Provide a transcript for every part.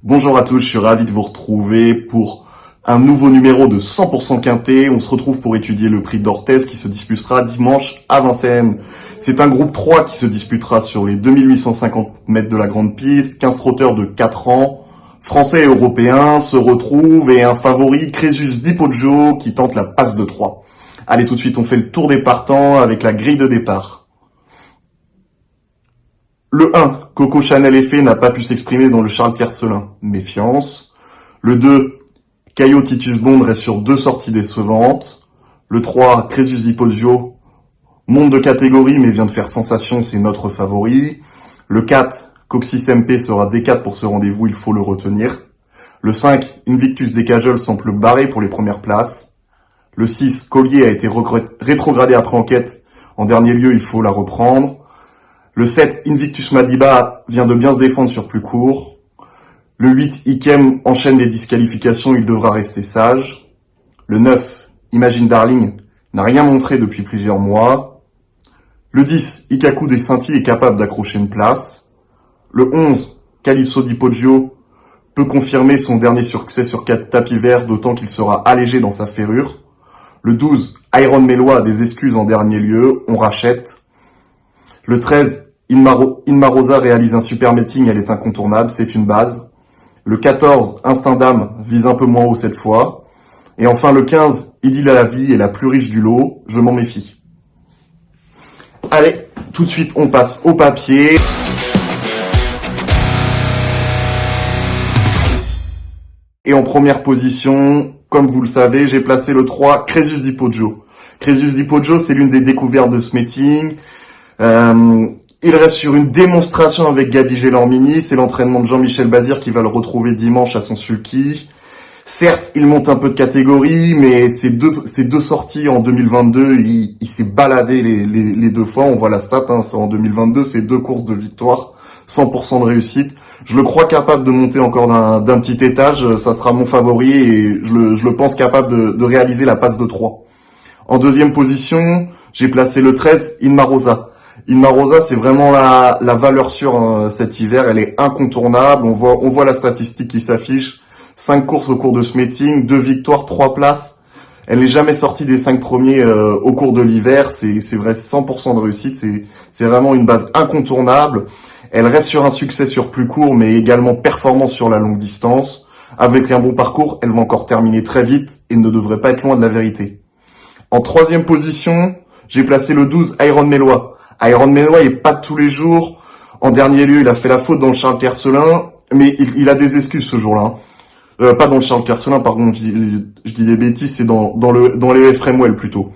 Bonjour à tous, je suis ravi de vous retrouver pour un nouveau numéro de 100% Quintet. On se retrouve pour étudier le prix d'Orthez qui se disputera dimanche à Vincennes. C'est un groupe 3 qui se disputera sur les 2850 mètres de la grande piste. 15 trotteurs de 4 ans, français et européens, se retrouvent et un favori, Crésus Di Poggio, qui tente la passe de 3. Allez, tout de suite, on fait le tour des partants avec la grille de départ. Le 1, Coco Chanel Effet n'a pas pu s'exprimer dans le Charles Kerselin. Méfiance. Le 2, Caio Titus Bond reste sur 2 sorties décevantes. Le 3, Crésus Di Poggio monte de catégorie mais vient de faire sensation, c'est notre favori. Le 4, Coxis MP sera D4 pour ce rendez-vous, il faut le retenir. Le 5, Invictus Decajol semble barré pour les premières places. Le 6, Collier a été rétrogradé après enquête. En dernier lieu, il faut la reprendre. Le 7, Invictus Madiba vient de bien se défendre sur plus court. Le 8, Ikem enchaîne les disqualifications, il devra rester sage. Le 9, Imagine Darling n'a rien montré depuis plusieurs mois. Le 10, Ikaku des Saintis est capable d'accrocher une place. Le 11, Calypso Di Poggio peut confirmer son dernier succès sur 4 tapis verts, d'autant qu'il sera allégé dans sa ferrure. Le 12, Iron Meloa a des excuses en dernier lieu, on rachète. Le 13, Inma Rosa réalise un super meeting, elle est incontournable, c'est une base. Le 14, Instinct d'âme vise un peu moins haut cette fois. Et enfin le 15, Idylle à la vie est la plus riche du lot, je m'en méfie. Allez, tout de suite on passe au papier. Et en première position, comme vous le savez, j'ai placé le 3, Crésus Di Poggio. Crésus Di Poggio, c'est l'une des découvertes de ce meeting. Il reste sur une démonstration avec Gabi Gelormini, c'est l'entraînement de Jean-Michel Bazir qui va le retrouver dimanche à son sulky. Certes, il monte un peu de catégorie, mais ces deux sorties en 2022, il s'est baladé les deux fois, on voit la stat, c'est en 2022, c'est 2 courses de victoire, 100% de réussite. Je le crois capable de monter encore d'un petit étage, ça sera mon favori et je le pense capable de réaliser la passe de 3. En deuxième position, j'ai placé le 13, Inma Rosa. Inma Rosa, c'est vraiment la valeur sûre cet hiver, elle est incontournable, on voit la statistique qui s'affiche, 5 courses au cours de ce meeting, 2 victoires, 3 places, elle n'est jamais sortie des 5 premiers au cours de l'hiver, c'est vrai 100% de réussite, c'est vraiment une base incontournable, elle reste sur un succès sur plus court mais également performance sur la longue distance, avec un bon parcours, elle va encore terminer très vite et ne devrait pas être loin de la vérité. En troisième position, j'ai placé le 12, Iron Meloa. Iron Meloa est pas de tous les jours. En dernier lieu, il a fait la faute dans le Charles Kerselin, mais il a des excuses ce jour-là. Pas dans le Charles Kerselin, pardon, je dis des bêtises, c'est dans les Fremwell plutôt.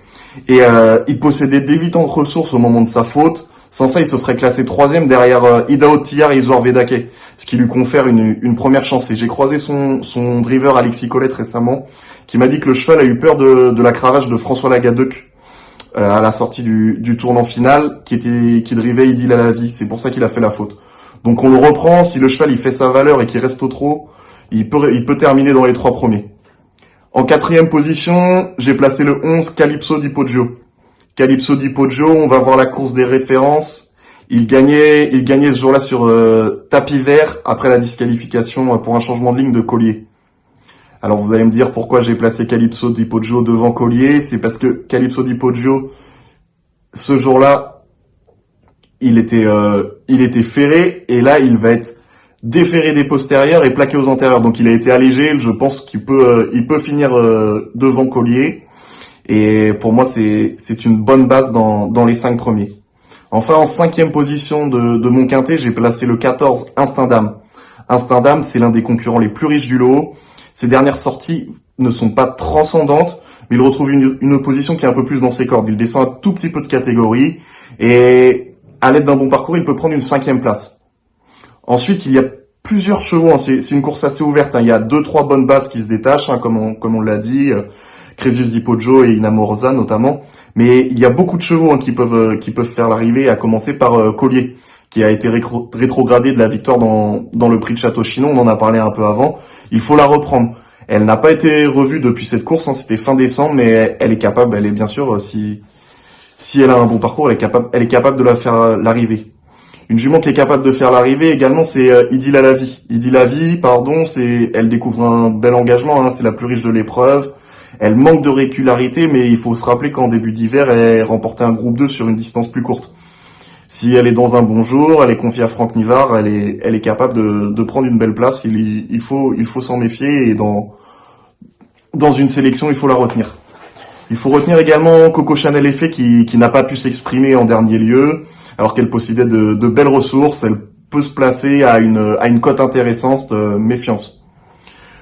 Et il possédait d'évitantes ressources au moment de sa faute. Sans ça, il se serait classé 3e derrière Idaho Tillard et Isor Vedake, ce qui lui confère une première chance. Et j'ai croisé son driver Alexis Colette récemment, qui m'a dit que le cheval a eu peur de la cravache de François Lagadec à la sortie du tournant final, qui drivait Idylle à la vie. C'est pour ça qu'il a fait la faute. Donc on le reprend, si le cheval il fait sa valeur et qu'il reste au trot, il peut terminer dans les 3 premiers. En 4e position, j'ai placé le 11, Calypso Di Poggio. Calypso Di Poggio, on va voir la course des références. Il gagnait ce jour-là sur tapis vert après la disqualification pour un changement de ligne de Collier. Alors vous allez me dire pourquoi j'ai placé Calypso Di Poggio devant Collier, c'est parce que Calypso Di Poggio, ce jour-là, il était ferré et là il va être déferré des postérieurs et plaqué aux antérieurs. Donc il a été allégé, je pense qu'il peut finir devant Collier. Et pour moi c'est une bonne base dans les 5 premiers. Enfin en 5e position de mon quintet, j'ai placé le 14, Instinct d'âme. Instinct d'âme, c'est l'un des concurrents les plus riches du lot. Ses dernières sorties ne sont pas transcendantes, mais il retrouve une opposition qui est un peu plus dans ses cordes. Il descend un tout petit peu de catégorie et à l'aide d'un bon parcours, il peut prendre une 5e place. Ensuite, il y a plusieurs chevaux, c'est une course assez ouverte, il y a 2-3 bonnes bases qui se détachent, comme on l'a dit, Crésus Di Poggio et Inma Rosa notamment, mais il y a beaucoup de chevaux qui peuvent faire l'arrivée, à commencer par Collier, qui a été rétrogradé de la victoire dans le prix de Château-Chinon, on en a parlé un peu avant. Il faut la reprendre. Elle n'a pas été revue depuis cette course, c'était fin décembre, mais elle est capable, elle est bien sûr, si elle a un bon parcours, elle est capable de la faire l'arrivée. Une jument qui est capable de faire l'arrivée également, c'est Idyll Alavi. Idyll Alavi, elle découvre un bel engagement, hein, c'est la plus riche de l'épreuve. Elle manque de régularité, mais il faut se rappeler qu'en début d'hiver, elle remportait un groupe 2 sur une distance plus courte. Si elle est dans un bon jour, elle est confiée à Franck Nivard, elle est capable de prendre une belle place. Il faut s'en méfier et dans une sélection, il faut la retenir. Il faut retenir également Coco Chanel Effet qui n'a pas pu s'exprimer en dernier lieu, alors qu'elle possédait de belles ressources. Elle peut se placer à une cote intéressante, méfiance.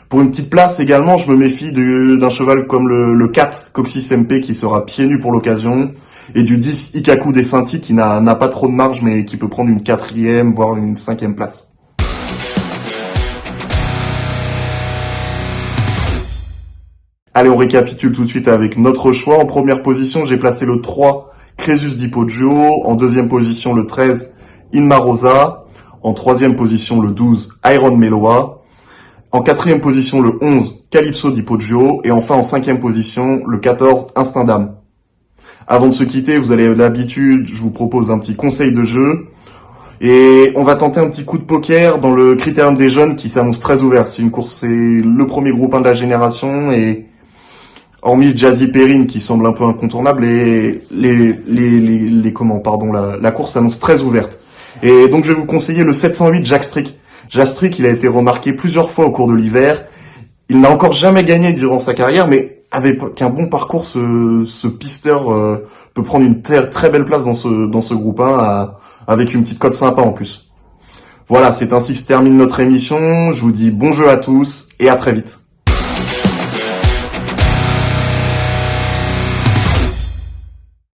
Pour une petite place également, je me méfie d'un cheval comme le 4 Coxis MP qui sera pieds nus pour l'occasion, et du 10 Ikaku des Saintis qui n'a pas trop de marge mais qui peut prendre une 4e voire une 5e place. Allez, on récapitule tout de suite avec notre choix. En première position, j'ai placé le 3 Crésus di Poggio, en deuxième position le 13 Inmarosa, en troisième position le 12 Iron Meloa, en quatrième position le 11 Calypso di Poggio et enfin en cinquième position le 14 Instinct d'âme. Avant de se quitter, vous avez l'habitude, je vous propose un petit conseil de jeu et on va tenter un petit coup de poker dans le Critérium des jeunes qui s'annonce très ouvert. C'est une course, c'est le premier groupe 1 de la génération et hormis Jazzy Perrine qui semble un peu incontournable, la course s'annonce très ouverte. Et donc je vais vous conseiller le 708 Jack Strick. Jack Strick, il a été remarqué plusieurs fois au cours de l'hiver. Il n'a encore jamais gagné durant sa carrière, mais avec un bon parcours, ce pisteur peut prendre une très belle place dans ce groupe 1 avec une petite cote sympa en plus. Voilà, c'est ainsi que se termine notre émission. Je vous dis bon jeu à tous et à très vite.